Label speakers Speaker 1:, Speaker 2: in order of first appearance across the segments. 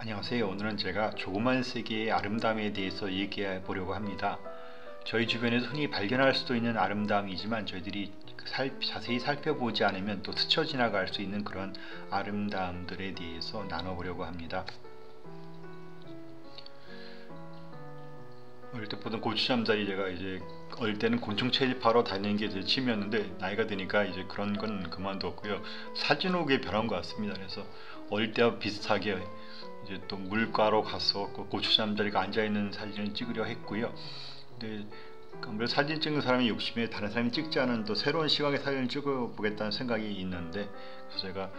Speaker 1: 안녕하세요. 오늘은 제가 조그만 세계의 아름다움에 대해서 얘기해 보려고 합니다. 저희 주변에서 흔히 발견할 수도 있는 아름다움이지만 저희들이 자세히 살펴보지 않으면 또 스쳐 지나갈 수 있는 그런 아름다움들에 대해서 나눠보려고 합니다. 어릴 때 보던 고추잠자리, 제가 이제 어릴 때는 곤충 채집하러 다니는 게 제 취미였는데 나이가 드니까 이제 그런 건 그만뒀고요. 사진호기에 변한 것 같습니다. 그래서 어릴 때와 비슷하게 이제 또 물가로 가서 그 고추잠자리가 앉아있는 사진을 찍으려 했고요. 근데 아무래도 사진 찍는 사람의 욕심에 다른 사람이 찍지 않은 또 새로운 시각의 사진을 찍어보겠다는 생각이 있는데, 그래서 제가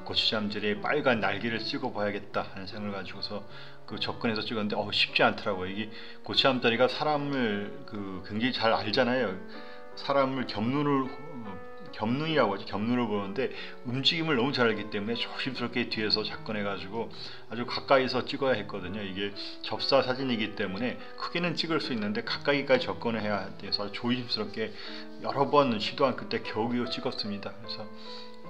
Speaker 1: 고추잠자리에 빨간 날개를 찍어봐야겠다 하는 생각을 가지고서 접근해서 찍었는데 쉽지 않더라고요. 이게 고추잠자리가 사람을 굉장히 잘 알잖아요. 사람을 겸눈이라고 하죠. 겸눈을 보는데 움직임을 너무 잘 알기 때문에 조심스럽게 뒤에서 접근해 가지고 아주 가까이서 찍어야 했거든요. 이게 접사 사진이기 때문에 크게는 찍을 수 있는데 가까이까지 접근을 해야 돼서 아주 조심스럽게 여러 번 시도한 끝에 겨우겨우 찍었습니다. 그래서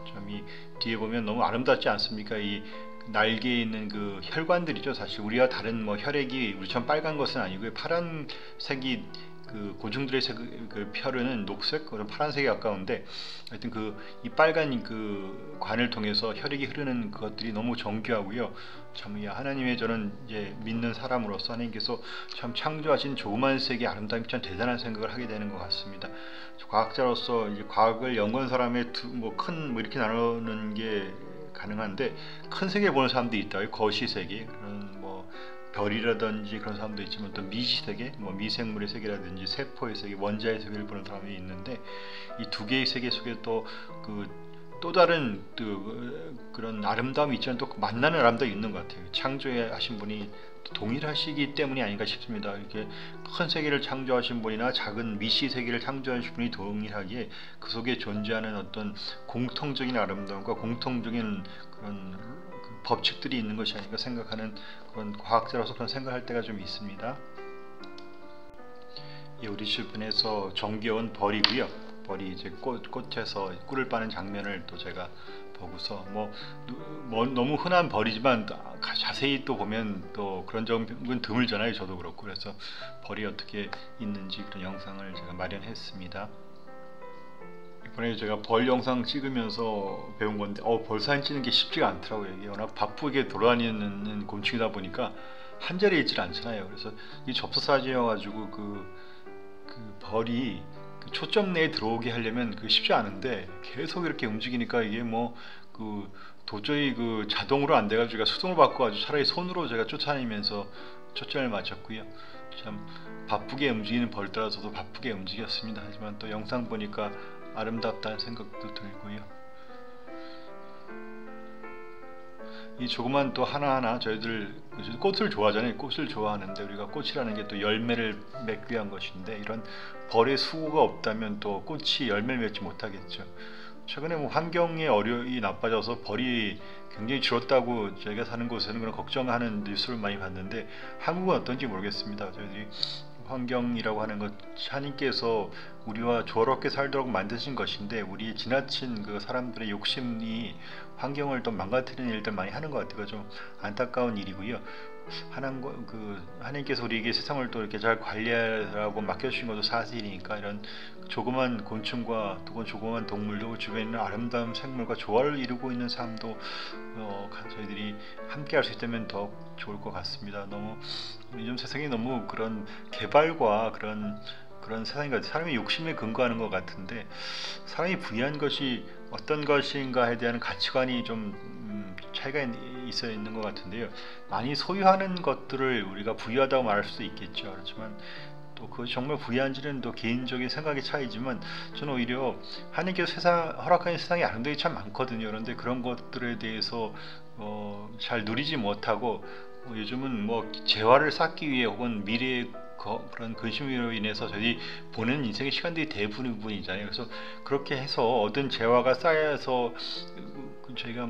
Speaker 1: 좀 이 뒤에 보면 너무 아름답지 않습니까? 이 날개에 있는 그 혈관들이죠. 사실 우리와 다른 혈액이 우리처럼 빨간 것은 아니고요. 파란색이 곤충들의 혈은 녹색, 그런 파란색에 가까운데, 하여튼 이 빨간 관을 통해서 혈액이 흐르는 것들이 너무 정교하고요. 참 하나님의, 저는 이제 믿는 사람으로서 하나님께서 참 창조하신 조그만 세계의 아름다움이 참 대단한 생각을 하게 되는 것 같습니다. 과학자로서 이제 과학을 연구한 사람의 큰 이렇게 나누는 게 가능한데, 큰 세계 보는 사람도 있다. 거시 세계, 그런 별이라든지 그런 사람도 있지만 또 미시 세계, 미생물의 세계라든지 세포의 세계, 원자의 세계를 보는 사람이 있는데, 이 두 개의 세계 속에 또 다른 그런 아름다움이 있지만 또 만나는 아름다움이 있는 것 같아요. 창조하신 분이 동일하시기 때문이 아닌가 싶습니다. 이렇게 큰 세계를 창조하신 분이나 작은 미시 세계를 창조하신 분이 동일하게 그 속에 존재하는 어떤 공통적인 아름다움과 공통적인 그런 법칙들이 있는 것이 아닌가 생각하는 그런 과학자로서 그런 생각할 때가 좀 있습니다. 우리 주변에서 정겨운 벌이고요. 벌이 이제 꽃에서 꿀을 빠는 장면을 또 제가 보고서 너무 흔한 벌이지만 자세히 또 보면 또 그런 점은 드물잖아요. 저도 그렇고. 그래서 벌이 어떻게 있는지 그런 영상을 제가 마련했습니다. 이번에 제가 벌 영상 찍으면서 배운 건데 벌 사진 찍는 게 쉽지가 않더라고요. 이게 워낙 바쁘게 돌아다니는 곤충이다 보니까 한 자리에 있질 않잖아요. 그래서 이 접사 사진이어가지고 벌이 초점 내에 들어오게 하려면 쉽지 않은데 계속 이렇게 움직이니까 이게 도저히 자동으로 안 돼가지고 제가 수동을 바꿔가지고 차라리 손으로 제가 쫓아다니면서 초점을 맞췄고요. 참 바쁘게 움직이는 벌 따라서도 바쁘게 움직였습니다. 하지만 또 영상 보니까 아름답다는 생각도 들고요. 이 조그만 또 하나하나, 저희들 꽃을 좋아하잖아요. 꽃을 좋아하는데 우리가 꽃이라는 게 또 열매를 맺기 위한 것인데, 이런 벌의 수고가 없다면 또 꽃이 열매를 맺지 못하겠죠. 최근에 환경의 어려움이 나빠져서 벌이 굉장히 줄었다고 저희가 사는 곳에는 그런 걱정하는 뉴스를 많이 봤는데, 한국은 어떤지 모르겠습니다. 저희들이 환경이라고 하는 것, 하나님께서 우리와 조화롭게 살도록 만드신 것인데 우리 지나친 사람들의 욕심이 환경을 또 망가뜨리는 일들 많이 하는 것 같아요. 좀 안타까운 일이고요. 하나님께서 우리에게 세상을 또 이렇게 잘 관리하라고 맡겨주신 것도 사실이니까, 이런 조그만 곤충과 또 조그만 동물도 주변에 있는 아름다운 생물과 조화를 이루고 있는 삶도 저희들이 함께 할 수 있다면 더 좋을 것 같습니다. 요즘 세상이 너무 그런 개발과 그런 세상인 것 같아요. 사람의 욕심에 근거하는 것 같은데, 사람이 부여한 것이 어떤 것인가에 대한 가치관이 좀 차이가 있어 있는 것 같은데요. 많이 소유하는 것들을 우리가 부유하다고 말할 수도 있겠죠. 그렇지만 또 정말 부유한지는 또 개인적인 생각의 차이지만, 저는 오히려 하나님께서 허락하는 세상에 아름다움이 참 많거든요. 그런데 그런 것들에 대해서 잘 누리지 못하고 요즘은 재화를 쌓기 위해 혹은 미래의 그런 근심으로 인해서 저희 보내는 인생의 시간들이 대부분이잖아요. 그래서 그렇게 해서 얻은 재화가 쌓여서 제가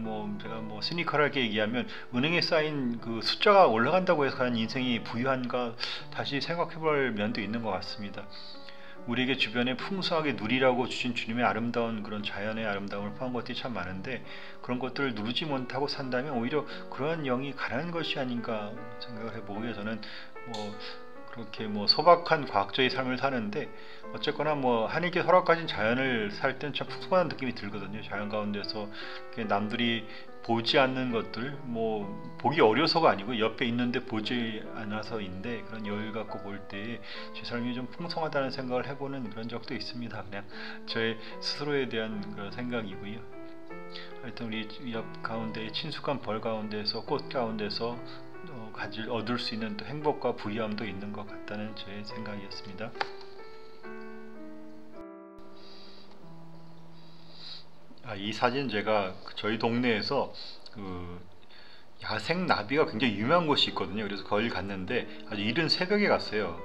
Speaker 1: 시니컬하게 얘기하면 은행에 쌓인 숫자가 올라간다고 해서 과연 인생이 부유한가 다시 생각해 볼 면도 있는 것 같습니다. 우리에게 주변에 풍성하게 누리라고 주신 주님의 아름다운 그런 자연의 아름다움을 포함한 것들이 참 많은데 그런 것들을 누리지 못하고 산다면 오히려 그러한 영이 가난한 것이 아닌가 생각을 해보고요. 저는 뭐 그렇게 뭐 소박한 과학적인 삶을 사는데 어쨌거나 뭐 하나님께 허락하신 자연을 살 때는 참 풍성한 느낌이 들거든요. 자연 가운데서 남들이 보지 않는 것들, 뭐 보기 어려서가 아니고 옆에 있는데 보지 않아서인데 그런 여유 갖고 볼 때 제 삶이 좀 풍성하다는 생각을 해보는 그런 적도 있습니다. 그냥 저의 스스로에 대한 그런 생각이고요. 하여튼 우리 옆 가운데 친숙한 벌 가운데서 꽃 가운데서 얻을 수 있는 또 행복과 부유함도 있는 것 같다는 제 생각이었습니다. 이 사진 제가 저희 동네에서 그 야생 나비가 굉장히 유명한 곳이 있거든요. 그래서 거길 갔는데 아주 이른 새벽에 갔어요.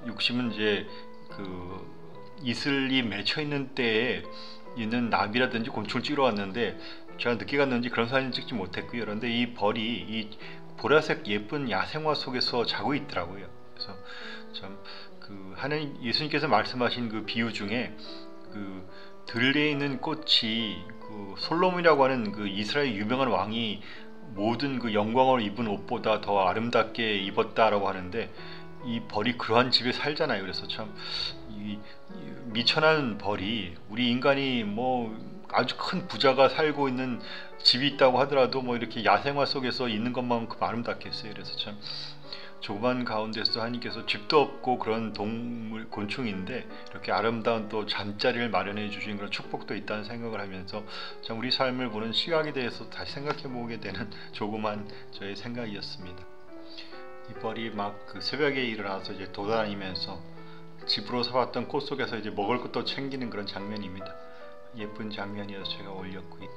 Speaker 1: 욕심은 이제 그 이슬이 맺혀 있는 때에 있는 나비라든지 곤충을 찍으러 왔는데 제가 늦게 갔는지 그런 사진 찍지 못했고요. 그런데 이 벌이 이 보라색 예쁜 야생화 속에서 자고 있더라고요. 그래서 참 그 하나님 예수님께서 말씀하신 그 비유 중에 그 들에 있는 꽃이 그 솔로몬이라고 하는 그 이스라엘 유명한 왕이 모든 그 영광을 입은 옷보다 더 아름답게 입었다라고 하는데 이 벌이 그러한 집에 살잖아요. 그래서 참 이 미천한 벌이 우리 인간이 뭐 아주 큰 부자가 살고 있는 집이 있다고 하더라도 뭐 이렇게 야생화 속에서 있는 것만큼 아름답겠어요. 그래서 참 조그만 가운데서 하나님께서 집도 없고 그런 동물 곤충인데 이렇게 아름다운 또 잠자리를 마련해 주신 그런 축복도 있다는 생각을 하면서 참 우리 삶을 보는 시각에 대해서 다시 생각해 보게 되는 조그만 저의 생각이었습니다. 이 벌이 막 그 새벽에 일어나서 이제 돌아다니면서 집으로 사왔던 꽃 속에서 이제 먹을 것도 챙기는 그런 장면입니다. 예쁜 장면이어서 제가 올렸고요.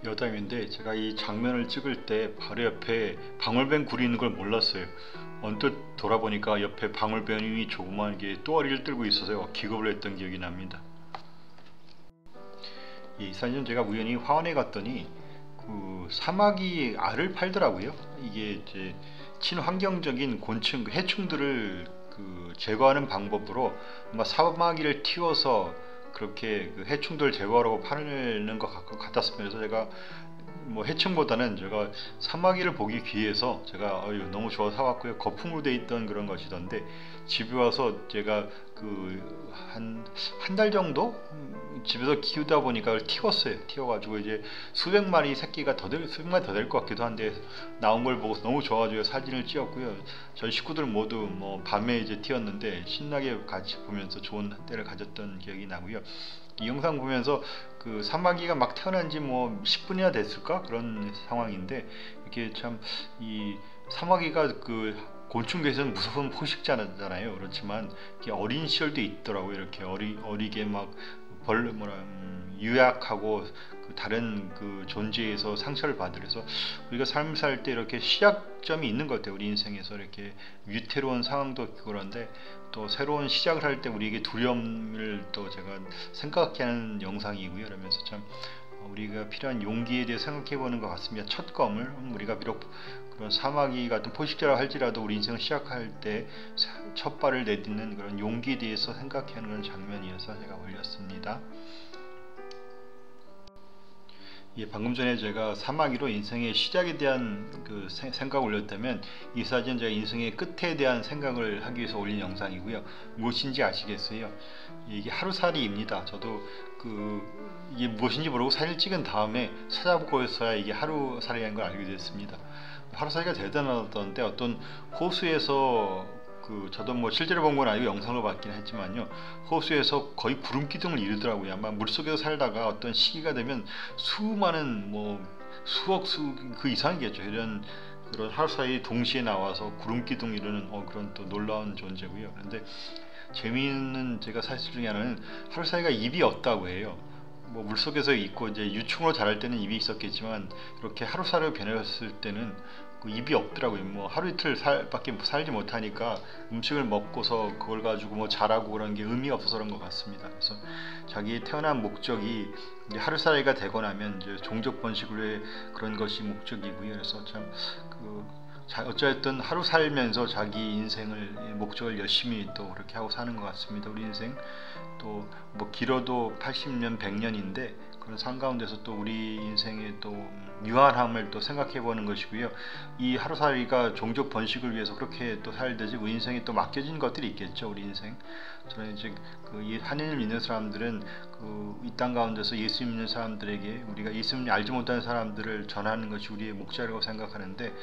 Speaker 1: 여담인데 제가 이 장면을 찍을 때 바로 옆에 방울뱀 굴이 있는 걸 몰랐어요. 언뜻 돌아보니까 옆에 방울뱀이 조그마하게 또아리를 들고 있어서 기겁을 했던 기억이 납니다. 이 사진은 제가 우연히 화원에 갔더니 그 사마귀 알을 팔더라고요. 이게 이제 친환경적인 곤충, 해충들을 그 제거하는 방법으로 아마 사마귀를 튀워서 그렇게 그 해충들 제거하라고 파는 것 같았습니다. 그래서 제가 뭐 해충보다는 제가 사마귀를 보기 귀해서 제가 너무 좋아서 사왔고요. 거품으로 돼 있던 그런 것이던데 집에 와서 제가 그 한 달 정도 집에서 키우다 보니까 그걸 튀었어요. 튀어가지고 이제 수백 마리 새끼가 수백 마리 더 될 것 같기도 한데 나온 걸 보고 너무 좋아가지고 사진을 찍었고요. 저희 식구들 모두 뭐 밤에 이제 튀었는데 신나게 같이 보면서 좋은 때를 가졌던 기억이 나고요. 이 영상 보면서 그 사마귀가 막 태어난 지 뭐 10분이나 됐을까 그런 상황인데 이렇게 참 이 사마귀가 그 곤충계에서는 무서운 포식자잖아요. 그렇지만 이렇게 어린 시절도 있더라고요. 이렇게 어리게 막 유약하고 그 다른 그 존재에서 상처를 받으면서 우리가 삶을 살 때 이렇게 시작점이 있는 것 같아요. 우리 인생에서 이렇게 위태로운 상황도 있고 그런데 또 새로운 시작을 할 때 우리에게 두려움을 또 제가 생각하게 하는 영상이고요. 그러면서 참 우리가 필요한 용기에 대해 생각해 보는 것 같습니다. 첫 검을 우리가 비록 그런 사마귀 같은 포식자라 할지라도 우리 인생을 시작할 때 첫 발을 내딛는 그런 용기에 대해서 생각해 하는 그런 장면이어서 제가 올렸습니다. 예, 방금 전에 제가 사마귀로 인생의 시작에 대한 그 생각을 올렸다면 이 사진은 제가 인생의 끝에 대한 생각을 하기 위해서 올린 영상이고요. 무엇인지 아시겠어요? 이게 하루살이입니다. 저도 이게 무엇인지 모르고 사진을 찍은 다음에 찾아보고서야 이게 하루살이라는 걸 알게 됐습니다. 하루살이가 대단하던데 어떤 호수에서 저도 뭐 실제로 본 건 아니고 영상으로 봤긴 했지만요. 호수에서 거의 구름 기둥을 이루더라고요. 아마 물속에서 살다가 어떤 시기가 되면 수많은 뭐 수억 그 이상이겠죠. 이런 그런 하루살이 동시에 나와서 구름 기둥 이루는 그런 또 놀라운 존재고요. 그런데 재미있는 제가 사실 중에 하나는 하루살이가 입이 없다고 해요. 뭐 물속에서 있고 이제 유충으로 자랄 때는 입이 있었겠지만 이렇게 하루살이로 변했을 때는 그 입이 없더라고요. 뭐 하루 이틀 밖에 살지 못하니까 음식을 먹고서 그걸 가지고 뭐 자라고 그런 게 의미가 없어서 그런 것 같습니다. 그래서 자기 태어난 목적이 이제 하루살이가 되고 나면 이제 종족 번식으로의 그런 것이 목적이고요. 그래서 참 어쨌든 하루 살면서 자기 인생을 목적을 열심히 또 그렇게 하고 사는 것 같습니다. 우리 인생 또 뭐 길어도 80년, 100년인데 그런 삶 가운데서 또 우리 인생의 또 유한함을 또 생각해 보는 것이고요. 이 하루살이가 종족 번식을 위해서 그렇게 또 살듯이 우리 인생에 또 맡겨진 것들이 있겠죠. 우리 인생. 저는 이제 이 하나님을 믿는 사람들은 이 땅 가운데서 예수 믿는 사람들에게 우리가 예수님을 알지 못하는 사람들을 전하는 것이 우리의 목적이라고 생각하는데,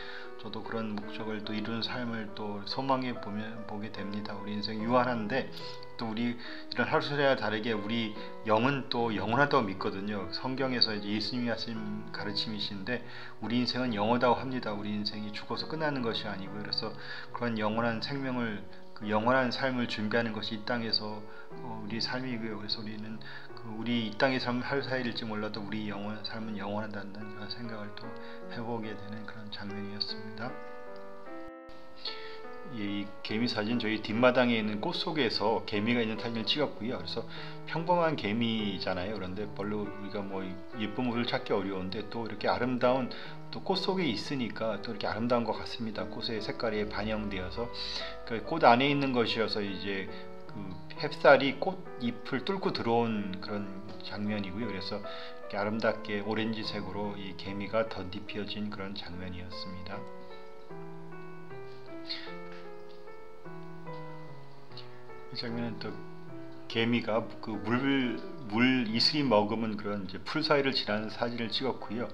Speaker 1: 저도 그런 목적을 또 이룬 삶을 또 소망해 보게 됩니다. 우리 인생 유한한데 또 우리 이런 하루살이와 다르게 우리 영은 또 영원하다고 믿거든요. 성경에서 이제 예수님이 하신 가르침이신데 우리 인생은 영원하다고 합니다. 우리 인생이 죽어서 끝나는 것이 아니고요. 그래서 그런 영원한 생명을, 그 영원한 삶을 준비하는 것이 이 땅에서 우리 삶이고요. 그래서 우리는 우리 이 땅의 삶은 하루살이일지 몰라도 우리 삶은 영원하다는 그런 생각을 또 해보게 되는 그런 장면이었습니다. 이 개미 사진, 저희 뒷마당에 있는 꽃 속에서 개미가 있는 사진을 찍었고요. 그래서 평범한 개미잖아요. 그런데 별로 우리가 뭐 예쁜 모습을 찾기 어려운데 또 이렇게 아름다운, 또 꽃 속에 있으니까 또 이렇게 아름다운 것 같습니다. 꽃의 색깔이 반영되어서 꽃 안에 있는 것이어서 이제 그 햇살이 꽃 잎을 뚫고 들어온 그런 장면이고요. 그래서 이렇게 아름답게 오렌지색으로 이 개미가 덧입혀진 그런 장면이었습니다. 이 장면은 또 개미가 그 물 이슬이 머금은 그런 이제 풀 사이를 지나는 사진을 찍었고요.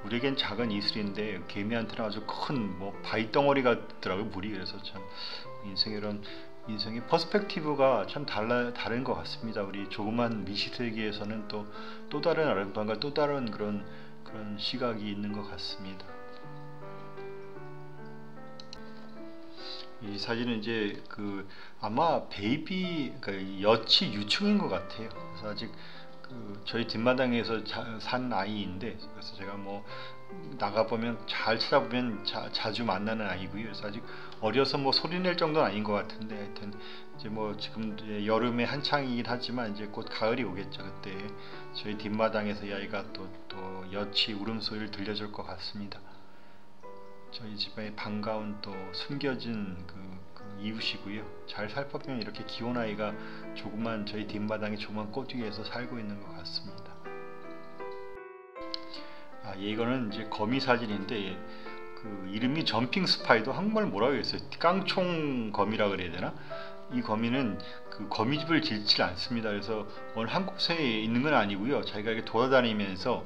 Speaker 1: 우리에겐 작은 이슬인데 개미한테는 아주 큰 뭐 바위 덩어리 같더라고요, 물이. 그래서 참 인생의 퍼스펙티브가 참 다른 것 같습니다. 우리 조그만 미시세계에서는 또 다른 아름다움과 또 다른 그런 시각이 있는 것 같습니다. 이 사진은 이제 아마 베이비, 그러니까 여치 유충인 것 같아요. 그래서 아직 저희 뒷마당에서 산 아이인데, 그래서 제가 뭐 나가보면 잘 찾아보면 자주 만나는 아이고요. 그래서 아직 어려서 뭐 소리낼 정도는 아닌 것 같은데, 하여튼 이제 뭐 지금 이제 여름에 한창이긴 하지만 이제 곧 가을이 오겠죠. 그때 저희 뒷마당에서 이 아이가 또 여치 울음소리를 들려줄 것 같습니다. 저희 집에 반가운 또 숨겨진 이웃이고요. 잘 살펴보면 이렇게 귀여운 아이가 저희 뒷마당에 조그만 꽃 위에서 살고 있는 것 같습니다. 이거는 이제 거미 사진인데 이름이 점핑 스파이더, 한국말 뭐라고 했어요? 깡총 거미라 그래야 되나? 이 거미는 거미집을 짓질 않습니다. 그래서 어느 한 곳에 있는 건 아니고요. 자기가 이렇게 돌아다니면서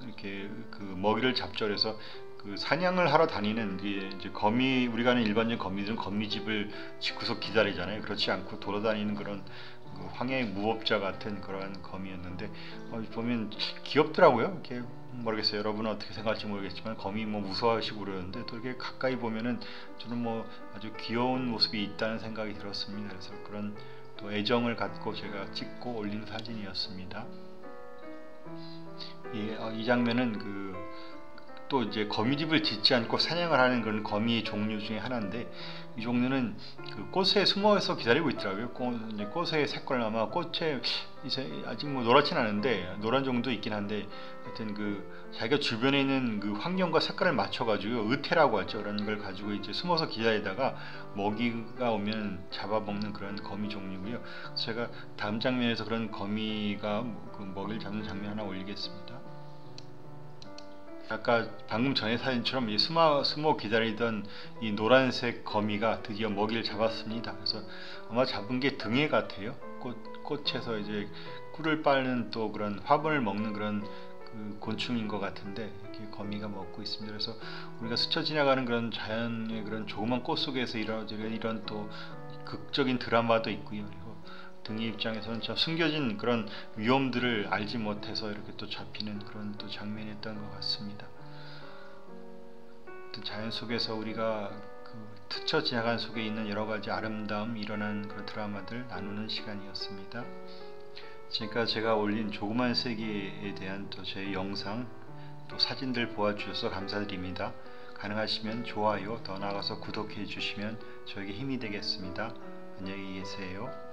Speaker 1: 이렇게 먹이를 잡죠. 그래서 사냥을 하러 다니는 이제 우리가 아는 일반적인 거미들은 거미집을 짓고서 기다리잖아요. 그렇지 않고 돌아다니는 그런 황야의 무법자 같은 그런 거미였는데, 보면 귀엽더라고요. 이렇게 모르겠어요. 여러분은 어떻게 생각할지 모르겠지만 거미 뭐 무서워하시고 그러는데 또 이렇게 가까이 보면은 저는 뭐 아주 귀여운 모습이 있다는 생각이 들었습니다. 그래서 그런 또 애정을 갖고 제가 찍고 올린 사진이었습니다. 이 장면은 또 이제 거미집을 짓지 않고 사냥을 하는 그런 거미 종류 중에 하나인데, 이 종류는 꽃에 숨어서 기다리고 있더라고요. 꽃의 색깔, 아마 꽃에 아직 뭐 노랗진 않은데 노란 정도 있긴 한데, 하여튼 자기가 주변에 있는 환경과 색깔을 맞춰가지고 의태라고 하죠. 그런 걸 가지고 이제 숨어서 기다리다가 먹이가 오면 잡아먹는 그런 거미 종류고요. 제가 다음 장면에서 그런 거미가 먹이를 잡는 장면 하나 올리겠습니다. 아까 방금 전에 사진처럼 숨어 기다리던 이 노란색 거미가 드디어 먹이를 잡았습니다. 그래서 아마 잡은 게 등에 같아요. 꽃에서 이제 꿀을 빨는 또 그런 화분을 먹는 그런 곤충인 것 같은데, 이렇게 거미가 먹고 있습니다. 그래서 우리가 스쳐 지나가는 그런 자연의 그런 조그만 꽃 속에서 이런 또 극적인 드라마도 있고요. 그리고 등의 입장에서는 참 숨겨진 그런 위험들을 알지 못해서 이렇게 또 잡히는 그런 또 장면이었던 것 같습니다. 자연 속에서 우리가 스쳐 지나간 속에 있는 여러 가지 아름다움, 일어난 그런 드라마들 나누는 시간이었습니다. 지금까지 제가 올린 조그만 세계에 대한 또 제 영상, 또 사진들 보아주셔서 감사드립니다. 가능하시면 좋아요, 더 나아가서 구독해 주시면 저에게 힘이 되겠습니다. 안녕히 계세요.